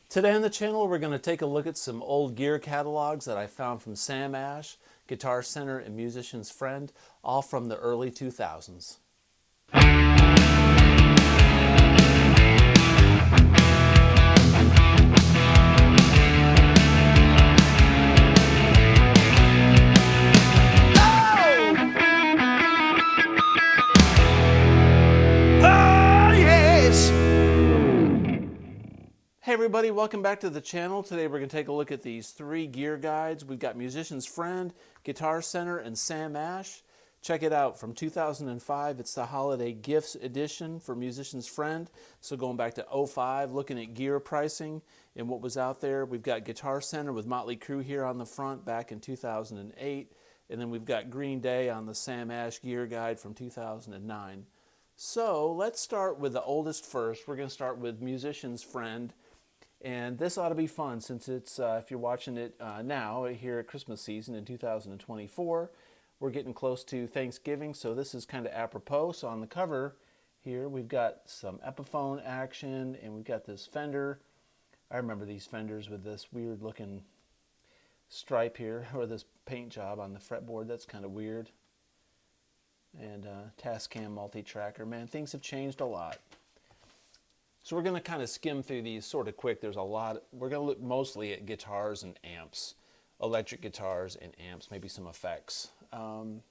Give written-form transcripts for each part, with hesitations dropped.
Today on the channel, we're going to take a look at some old gear catalogs that I found from Sam Ash, Guitar Center, and Musician's Friend, all from the early 2000s. Hey everybody, welcome back to the channel. Today we're going to take a look at these three gear guides. We've got Musician's Friend, Guitar Center, and Sam Ash. Check it out, from 2005. It's the Holiday Gifts Edition for Musician's Friend. So going back to '05, looking at gear pricing and what was out there. We've got Guitar Center with Motley Crue here on the front back in 2008. And then we've got Green Day on the Sam Ash Gear Guide from 2009. So let's start with the oldest first. We're going to start with Musician's Friend. And this ought to be fun since it's, if you're watching it now, here at Christmas season in 2024, we're getting close to Thanksgiving, so this is kind of apropos. So on the cover here, we've got some Epiphone action, and we've got this Fender. I remember these Fenders with this weird looking stripe here, or this paint job on the fretboard. That's kind of weird. And Tascam multi-tracker. Man, things have changed a lot. So we're going to kind of skim through these sort of quick. There's a lot. We're going to look mostly at guitars and amps, electric guitars and amps, maybe some effects, and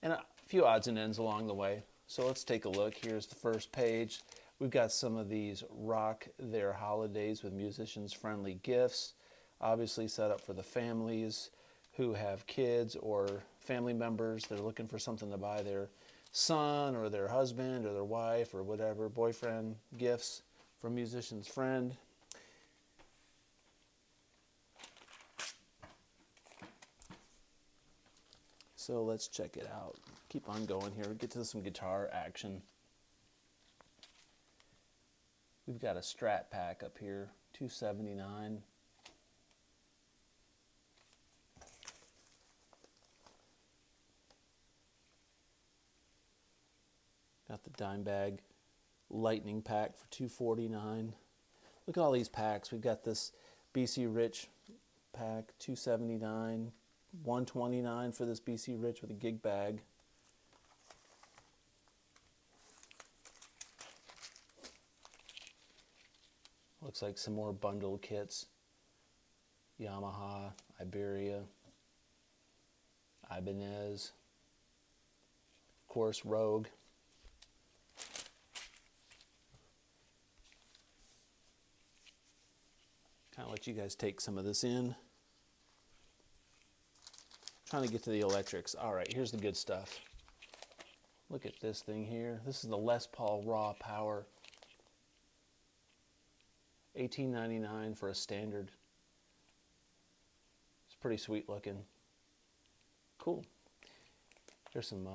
a few odds and ends along the way. So let's take a look. Here's the first page. We've got some of these Rock Their Holidays with Musicians Friendly gifts, obviously set up for the families who have kids or family members. They're looking for something to buy their son or their husband or their wife or whatever, boyfriend, gifts from Musician's Friend. So let's check it out. Keep on going here. We'll get to some guitar action. We've got a Strat pack up here, $279. Got the Dimebag Lightning pack for $249. Look at all these packs. We've got this BC Rich pack, $279. $129 for this BC Rich with a gig bag. Looks like some more bundle kits. Yamaha, Iberia, Ibanez, of course Rogue. Kind of let you guys take some of this in. Trying to get to the electrics. All right, here's the good stuff. Look at this thing here. This is the Les Paul Raw Power. $18.99 for a standard. It's pretty sweet looking. Cool. There's some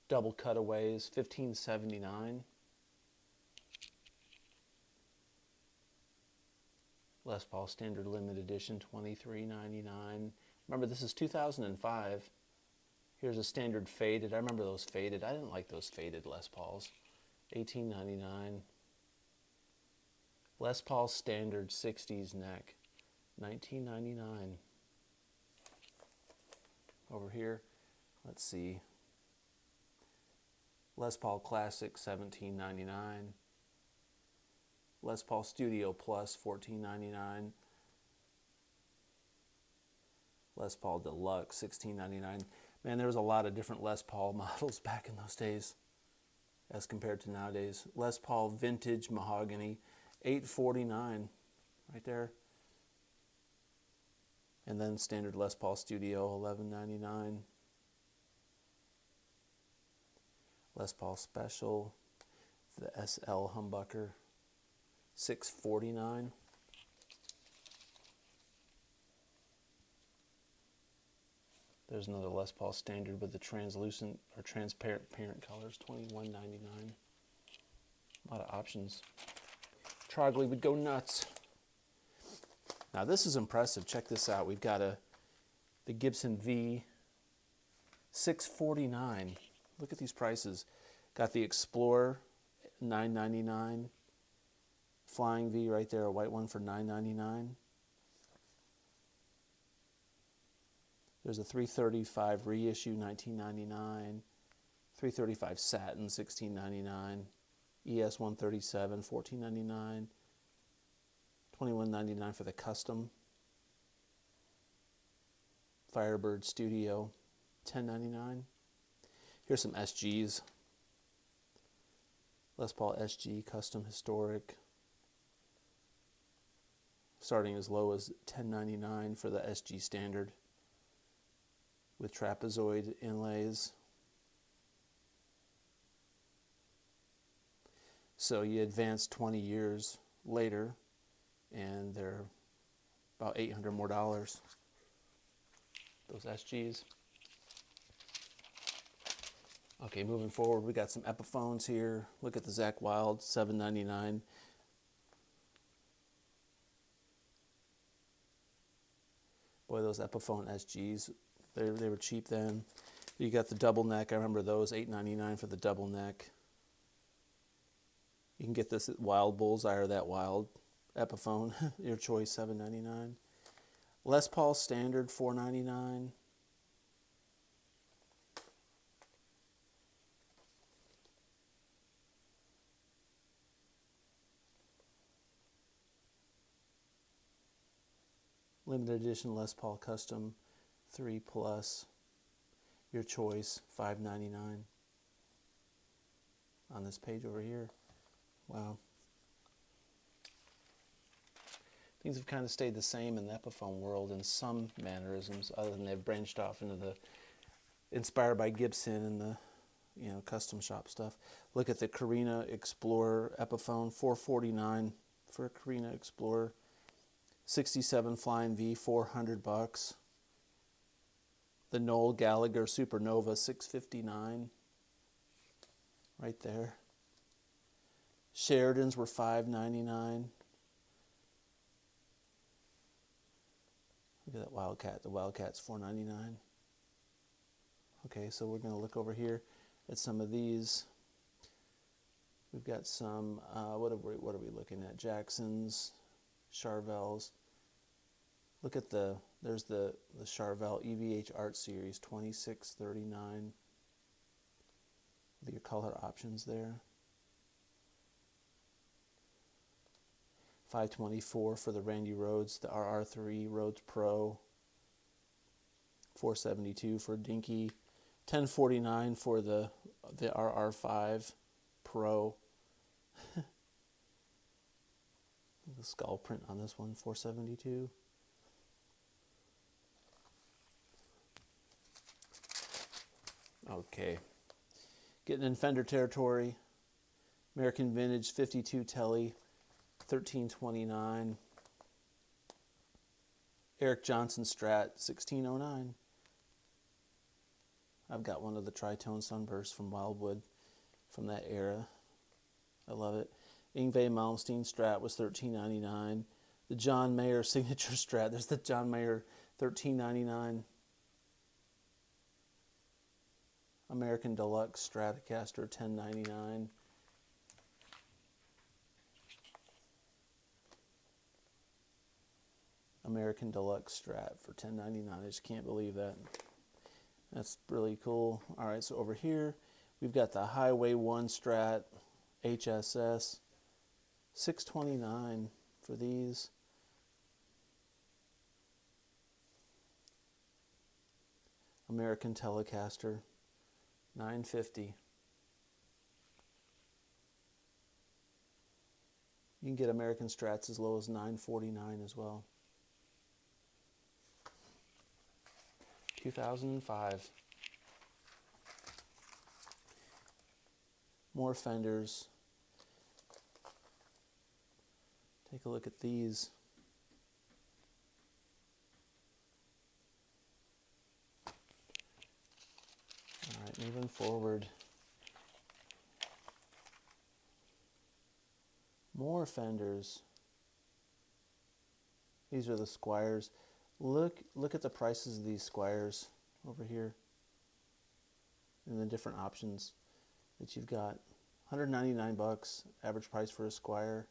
double cutaways, $15.79. Les Paul Standard Limited Edition, $23.99. Remember, this is 2005. Here's a standard faded. I remember those faded. I didn't like those faded Les Pauls. $18.99. Les Paul Standard 60s neck, $19.99. Over here, let's see. Les Paul Classic, $17.99. Les Paul Studio Plus, $14.99. Les Paul Deluxe, $16.99. Man, there was a lot of different Les Paul models back in those days as compared to nowadays. Les Paul Vintage Mahogany, $849 right there. And then standard Les Paul Studio, $11.99. Les Paul Special, the SL Humbucker, $649. There's another Les Paul Standard with the translucent or transparent parent colors, $21.99. A lot of options. Trogley would go nuts. Now this is impressive. Check this out. We've got the Gibson V, $649. Look at these prices. Got the Explorer, $999. Flying V right there, a white one for $9.99. There's a 335 reissue, $19.99. 335 satin, $16.99. ES 137, $14.99. $21.99 for the custom. Firebird Studio, $10.99. Here's some SGs. Les Paul SG Custom Historic, starting as low as $10.99 for the SG Standard with trapezoid inlays. So you advance 20 years later and they're about $800 more. Those SGs. Okay, moving forward, we got some Epiphones here. Look at the Zakk Wylde, $7.99. Boy, those Epiphone SGs, they were cheap then. You got the double neck. I remember those, $8.99 for the double neck. You can get this at Wild Bullseye or that Wild Epiphone. Your choice, $7.99. Les Paul Standard, $4.99. Limited edition Les Paul Custom 3 Plus. Your choice, $5.99. On this page over here. Wow. Things have kind of stayed the same in the Epiphone world in some mannerisms, other than they've branched off into the inspired by Gibson and the custom shop stuff. Look at the Carina Explorer Epiphone, $449 for a Carina Explorer. 67 Flying V, $400. The Noel Gallagher Supernova, $659. Right there. Sheridans were $5.99. Look at that Wildcat. The Wildcat's $4.99. Okay, so we're going to look over here at some of these. We've got some, what are we looking at? Jacksons, Charvels. Look at there's the Charvel EVH Art Series, $26.39. With your color options there. $524 for the Randy Rhoads, the RR3 Rhodes Pro. $472 for Dinky. $1049 for the RR5 Pro. The skull print on this one, $472. Okay, getting in Fender territory. American Vintage 52 Telly, $1329. Eric Johnson Strat, $1609. I've got one of the Tritone Sunbursts from Wildwood from that era. I love it. Yngwie Malmsteen Strat was $13.99. The John Mayer Signature Strat, there's the John Mayer, $13.99. American Deluxe Stratocaster, $10.99. American Deluxe Strat for $10.99. I just can't believe that. That's really cool. All right, so over here, we've got the Highway 1 Strat HSS, $629 for these. American Telecaster, $950. You can get American Strats as low as $949 as well. 2005. More Fenders. Take a look at these. All right, moving forward. More Fenders. These are the Squires. Look at the prices of these Squires over here. And the different options that you've got. $199 average price for a Squire.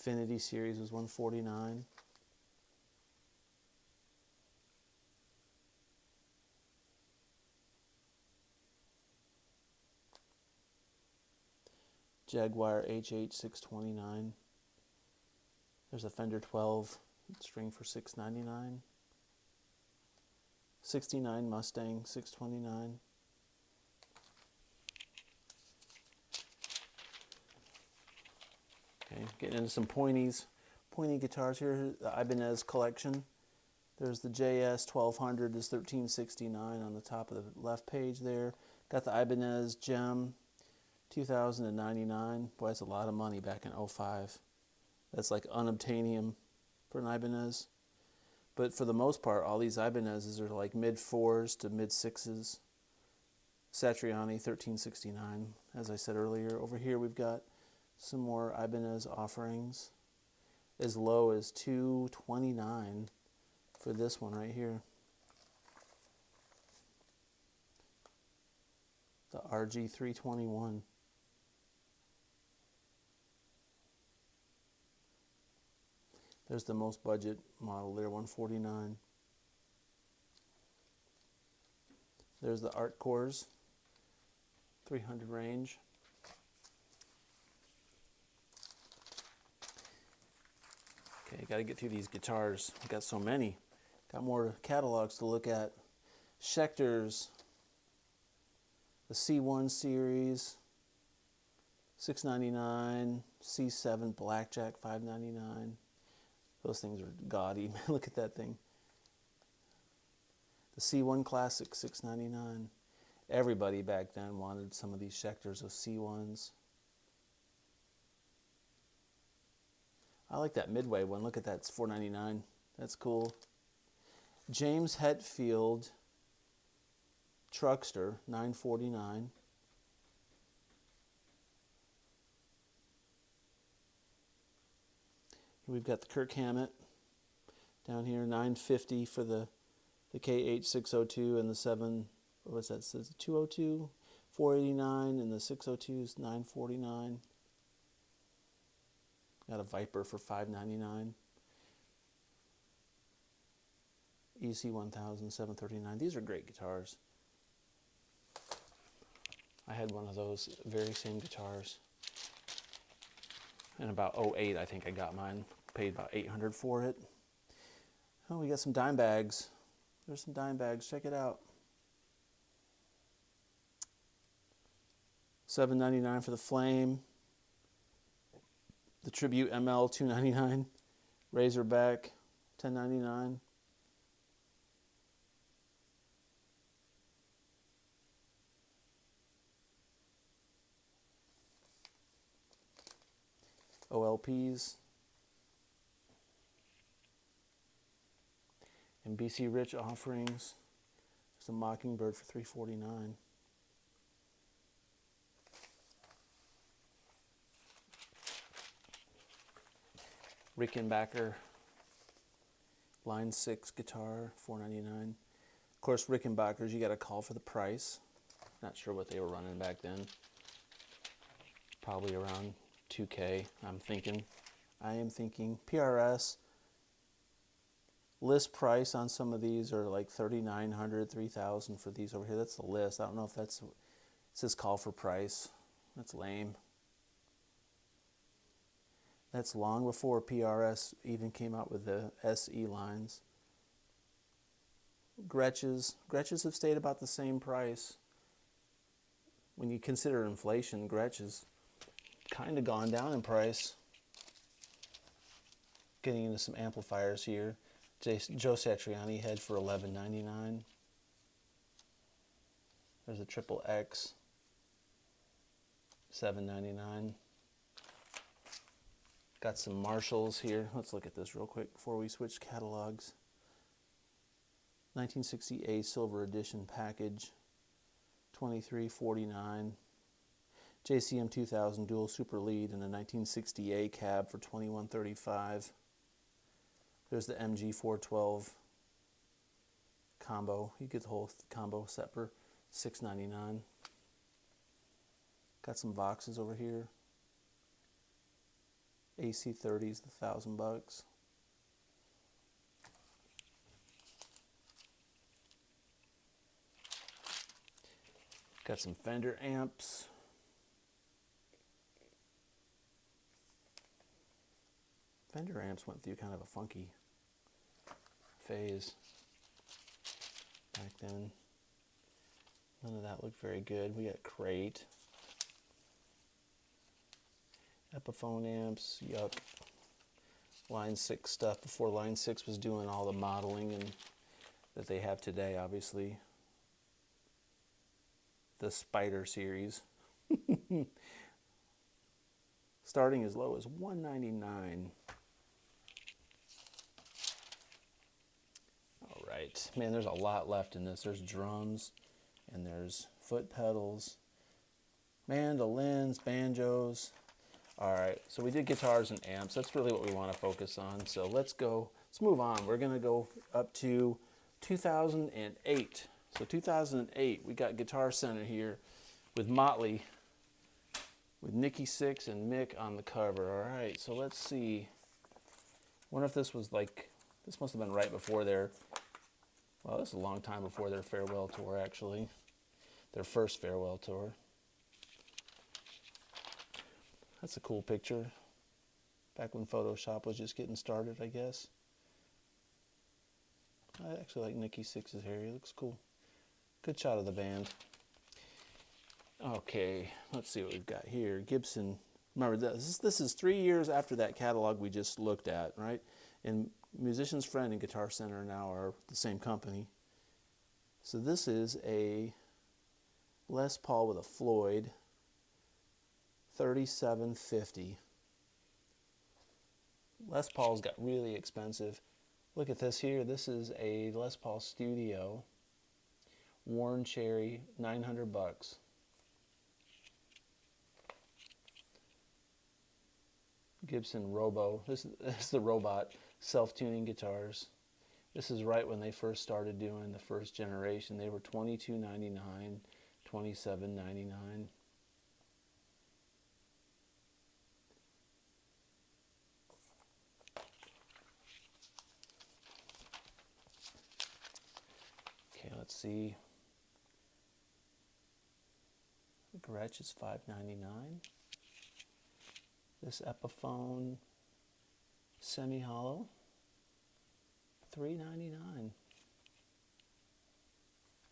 Infinity series was $149. Jaguar HH629. There's a Fender 12 string for $699. 69 Mustang $629. Okay, getting into some pointy guitars here. The Ibanez collection. There's the JS 1200 is $1369 on the top of the left page there. Got the Ibanez Gem 2099. Boy, that's a lot of money back in '05. That's like unobtainium for an Ibanez. But for the most part, all these Ibanezes are like mid-4s to mid-6s. Satriani $1369, as I said earlier. Over here we've got some more Ibanez offerings, as low as $229 for this one right here. The RG321. There's the most budget model there, $149. There's the Art Cores, 300 range. Okay, got to get through these guitars. I've got so many. Got more catalogs to look at. Schecter's, the C1 series, $699. C7 Blackjack, $599. Those things are gaudy. Look at that thing. The C1 Classic, $699. Everybody back then wanted some of these Schecters, those C1s. I like that Midway one. Look at that. It's $499. That's cool. James Hetfield Truckster, $949. We've got the Kirk Hammett down here, $950 for the KH602 and the 7. What was that? It says 202, $489, and the 602 is $949. Got a Viper for $599. EC1000, $739. These are great guitars. I had one of those very same guitars. In about '08, I think I got mine. Paid about $800 for it. Oh, we got some dime bags. There's some dime bags. Check it out. $7.99 for the Flame. The Tribute ML, $2.99. Razorback, $10.99. OLPs. And BC Rich offerings. There's a Mockingbird for $349. Rickenbacker Line 6 guitar, $499. Of course, Rickenbackers, you got to call for the price. Not sure what they were running back then. Probably around $2K, I am thinking. PRS, list price on some of these are like $3,900, $3,000 for these over here. That's the list. I don't know if it says call for price. That's lame. That's long before PRS even came out with the SE lines. Gretches have stayed about the same price. When you consider inflation, Gretsch has kind of gone down in price. Getting into some amplifiers here. Joe Satriani head for $11.99. There's a Triple X, $7.99. Got some Marshalls here. Let's look at this real quick before we switch catalogs. 1960A Silver Edition package, $23.49. JCM 2000 Dual Super Lead and a 1960A cab for $21.35. There's the MG 412 combo. You get the whole combo set for $6.99. Got some Voxes over here. AC30's $1,000. Got some Fender amps. Fender amps went through kind of a funky phase back then. None of that looked very good. We got Crate. Epiphone amps, yuck. Line 6 stuff before Line 6 was doing all the modeling and that they have today, obviously. The Spider series. Starting as low as $199. All right, man, there's a lot left in this. There's drums and there's foot pedals, mandolins, banjos. All right, so we did guitars and amps. That's really what we want to focus on. So let's move on. We're gonna go up to 2008. So 2008, we got Guitar Center here with Motley, with Nikki Sixx and Mick on the cover. All right, so let's see. Wonder if this was like, this must have been right before their, well, this is a long time before their farewell tour, actually. Their first farewell tour. That's a cool picture. Back when Photoshop was just getting started, I guess. I actually like Nikki Sixx's hair. He looks cool. Good shot of the band. Okay, let's see what we've got here. Gibson. Remember, this is 3 years after that catalog we just looked at, right? And Musician's Friend and Guitar Center now are the same company. So this is a Les Paul with a Floyd 3750. Les Paul's got really expensive. Look at this here. This is a Les Paul Studio, Worn Cherry, $900. Gibson Robo. This is the robot self-tuning guitars. This is right when they first started doing the first generation. They were $22.99, $27.99. Okay, let's see. The Gretsch is $5.99. This Epiphone semi-hollow, $3.99.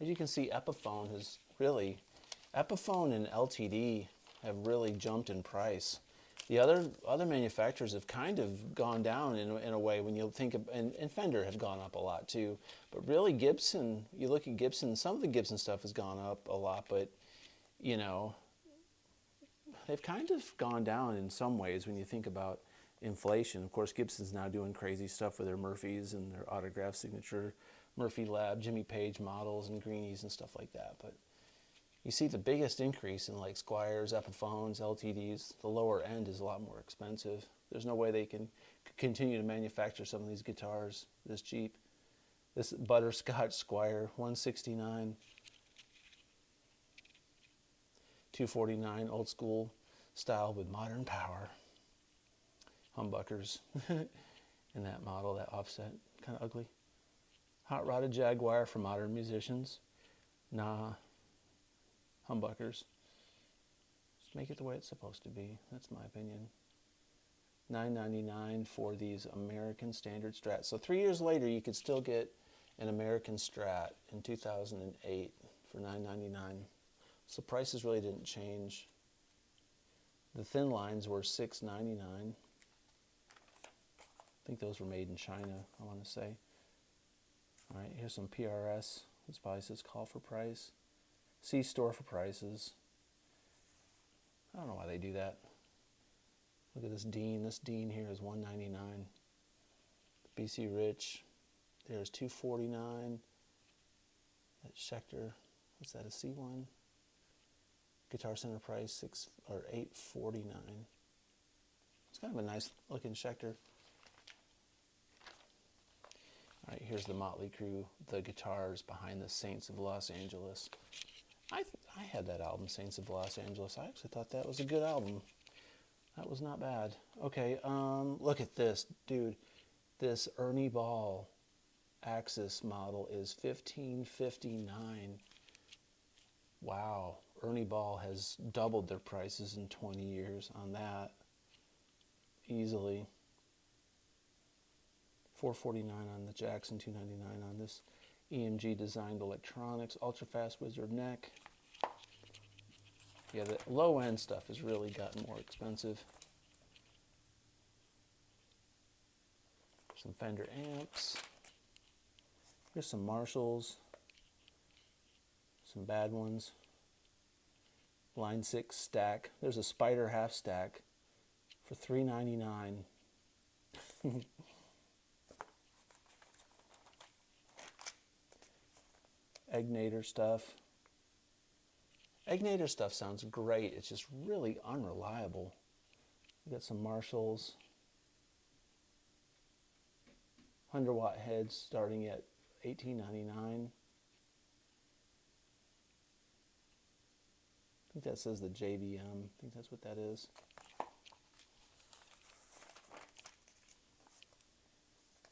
As you can see, Epiphone and LTD have really jumped in price. The other manufacturers have kind of gone down in a way when you think of, and Fender have gone up a lot too. But really Gibson, you look at Gibson, some of the Gibson stuff has gone up a lot, but you know, they've kind of gone down in some ways when you think about inflation. Of course, Gibson's now doing crazy stuff with their Murphys and their autograph signature, Murphy Lab, Jimmy Page models and greenies and stuff like that. But you see the biggest increase in like Squiers, Epiphones, LTDs. The lower end is a lot more expensive. There's no way they can continue to manufacture some of these guitars this cheap. This Butterscotch Squier, $169. $249, old school style with modern power. Humbuckers in that model, that offset, kind of ugly. Hot rodded Jaguar for modern musicians. Nah, humbuckers. Just make it the way it's supposed to be. That's my opinion. $9.99 for these American Standard Strats. So 3 years later, you could still get an American Strat in 2008 for $9.99. So prices really didn't change. The thin lines were $6.99. I think those were made in China, I want to say. All right, here's some PRS. This probably says call for price. See store for prices. I don't know why they do that. Look at this Dean. This Dean here is $199. BC Rich, there's $249. That Schecter, what's that, a C1? Guitar Center price $849. It's kind of a nice looking Schecter. All right, here's the Motley Crue, the guitars behind the Saints of Los Angeles. I had that album, Saints of Los Angeles. I actually thought that was a good album. That was not bad. Okay, look at this, dude. This Ernie Ball Axis model is $15.59. Wow, Ernie Ball has doubled their prices in 20 years on that. Easily. $449 on the Jackson, $299 on this EMG designed electronics, ultra fast wizard neck. Yeah, the low end stuff has really gotten more expensive. Some Fender amps. Here's some Marshalls. Some bad ones. Line 6 stack. There's a Spider half stack for $399. Egnator stuff. Egnator stuff sounds great. It's just really unreliable. We got some Marshalls. 100-watt heads starting at $18.99. I think that says the JVM. I think that's what that is.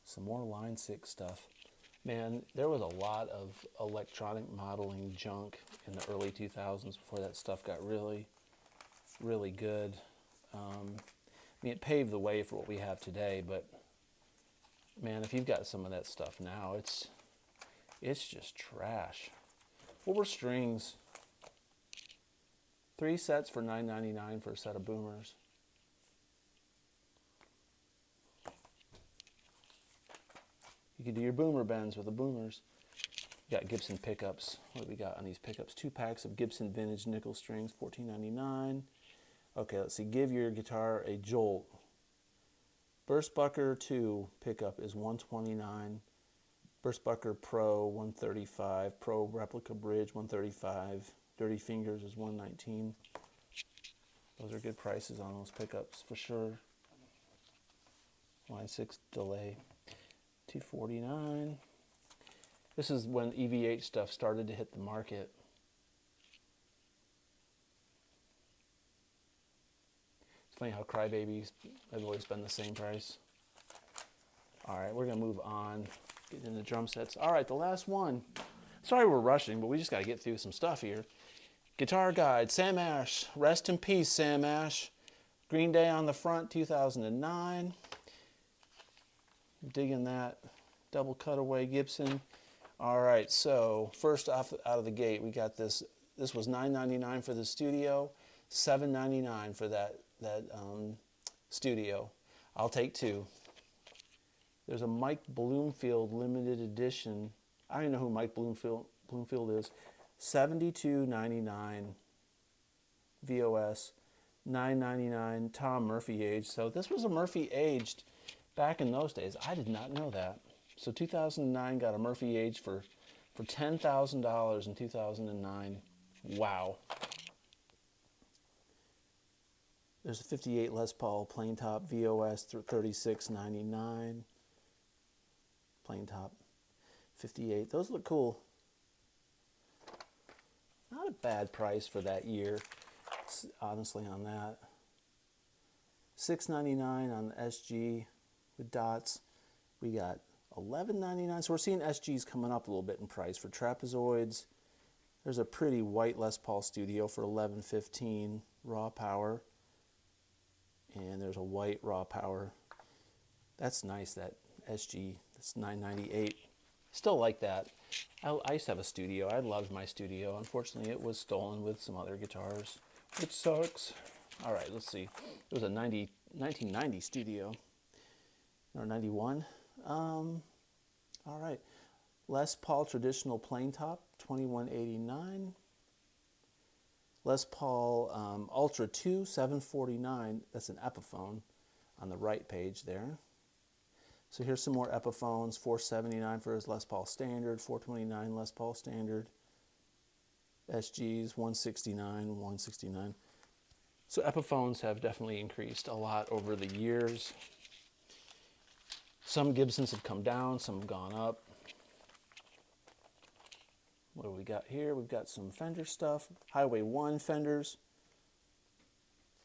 Some more Line 6 stuff. Man, there was a lot of electronic modeling junk in the early 2000s before that stuff got really, really good. I mean, it paved the way for what we have today, but man, if you've got some of that stuff now, it's just trash. What were strings? 3 sets for $9.99 for a set of boomers. You can do your boomer bends with the boomers. You got Gibson pickups. What do we got on these pickups? 2 packs of Gibson vintage nickel strings, $14.99. Okay, let's see. Give your guitar a jolt. Burstbucker 2 pickup is $129. Burstbucker Pro $135. Pro replica bridge $135. Dirty Fingers is $119. Those are good prices on those pickups for sure. Line 6 delay $249. This is when EVH stuff started to hit the market. It's funny how Crybabies have always been the same price. All right, we're gonna move on, get into drum sets. All right, the last one. Sorry we're rushing, but we just gotta get through some stuff here. Guitar Guide, Sam Ash. Rest in peace, Sam Ash. Green Day on the front, 2009. Digging that double cutaway Gibson. All right, so first off out of the gate, we got this. This was $9.99 for the studio, $7.99 for that studio. I'll take 2. There's a Mike Bloomfield limited edition. I don't even know who Mike Bloomfield is. $72.99 VOS, $9.99 Tom Murphy aged. So this was a Murphy aged back in those days. I did not know that. So 2009 got a Murphy aged for $10,000 in 2009. Wow. There's a 58 Les Paul plain top VOS $36.99. Plain top 58. Those look cool. Not a bad price for that year, honestly, on that. $6.99 on the SG with dots. We got $11.99. So we're seeing SGs coming up a little bit in price for trapezoids. There's a pretty white Les Paul Studio for $11.15 raw power. And there's a white raw power. That's nice, that SG. That's $9.98. Still like that. I used to have a studio. I loved my studio. Unfortunately, it was stolen with some other guitars, which sucks. All right, let's see. It was a 1990 studio, or 91. All right. Les Paul traditional plain top, $21.89. Les Paul Ultra 2, $749. That's an Epiphone on the right page there. So here's some more Epiphones, $479 for his Les Paul Standard, $429 Les Paul Standard. SGs, $169, $169. So Epiphones have definitely increased a lot over the years. Some Gibsons have come down, some have gone up. What do we got here? We've got some Fender stuff. Highway 1 Fenders.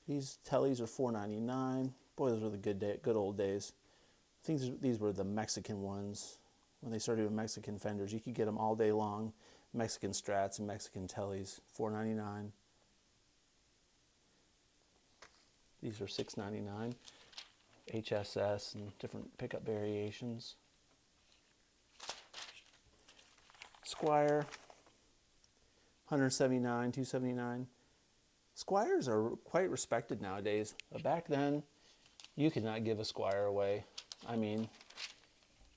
These tellies are $4.99. Boy, those were the good old days. I think these were the Mexican ones. When they started doing Mexican fenders, you could get them all day long. Mexican Strats and Mexican tellies, $4.99. These are $6.99. HSS and different pickup variations. Squire, $179, $279. Squires are quite respected nowadays. Back then, you could not give a Squire away. I mean,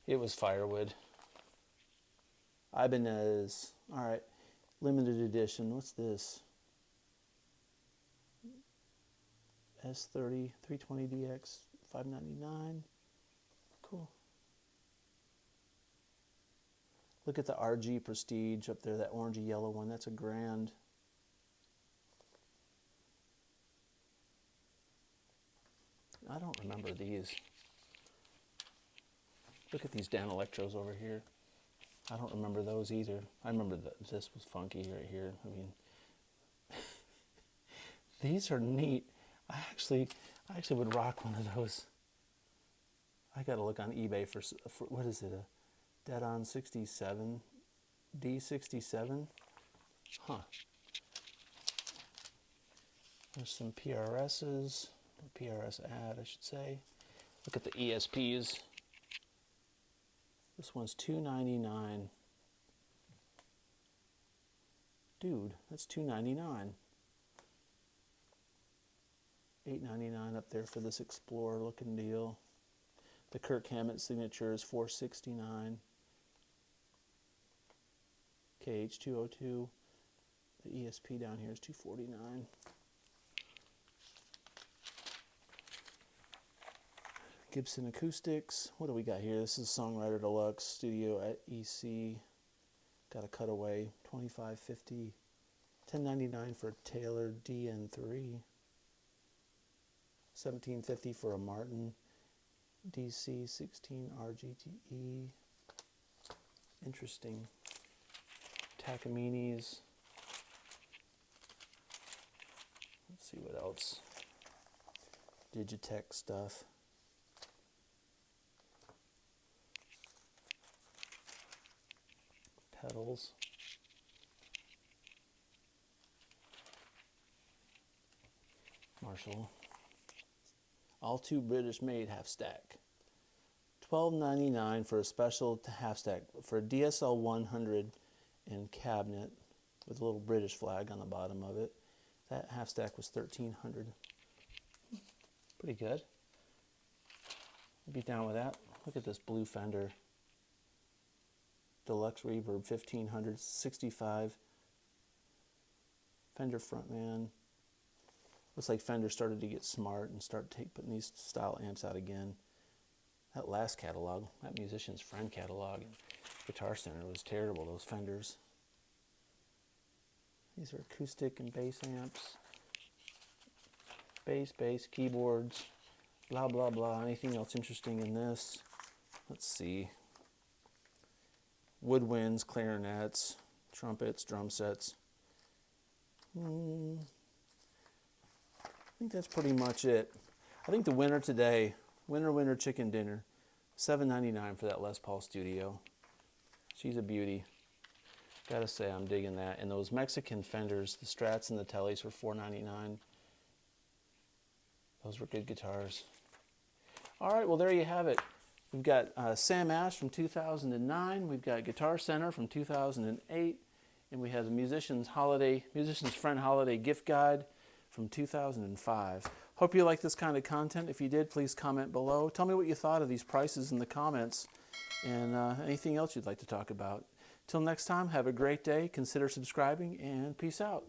it was firewood. Ibanez. All right, limited edition. What's this? S30 320DX, $5.99. Cool. Look at the RG Prestige up there, that orangey yellow one. That's $1,000. I don't remember these. Look at these Dan Electros over here. I don't remember those either. I remember that this was funky right here. I mean, these are neat. I actually would rock one of those. I gotta look on eBay for what is it? A Dead On 67, D67. Huh. There's some PRSs, or PRS ad, I should say. Look at the ESPs. This one's $2.99. Dude, that's $2.99. $8.99 up there for this Explorer looking deal. The Kirk Hammett signature is $4.69. KH202. The ESP down here is $2.49. Gibson Acoustics. What do we got here? This is Songwriter Deluxe Studio at EC. Got a cutaway, $25.50. $10.99 for a Taylor DN3. $17.50 for a Martin DC 16 RGTE. Interesting. Takamines. Let's see what else. Digitech stuff. Pedals. Marshall. All two British made half stack. $12.99 for a special half stack for a DSL 100 and cabinet with a little British flag on the bottom of it. That half stack was $1,300. Pretty good. I'd be down with that. Look at this blue Fender. Deluxe Reverb 1500, 65. Fender Frontman. Looks like Fender started to get smart and start putting these style amps out again. That last catalog, that Musician's Friend catalog, and Guitar Center was terrible, those Fenders. These are acoustic and bass amps. Bass, keyboards, blah, blah, blah. Anything else interesting in this? Let's see. Woodwinds, clarinets, trumpets, drum sets. I think that's pretty much it. I think the winner today, winner chicken dinner, $7.99 for that Les Paul Studio. She's a beauty. Gotta say, I'm digging that. And those Mexican Fenders, the Strats and the Tellys were $4.99. Those were good guitars. All right, well, there you have it. We've got Sam Ash from 2009. We've got Guitar Center from 2008. And we have the Musician's Friend Holiday Gift Guide from 2005. Hope you like this kind of content. If you did, please comment below. Tell me what you thought of these prices in the comments and anything else you'd like to talk about. Till next time, have a great day. Consider subscribing and peace out.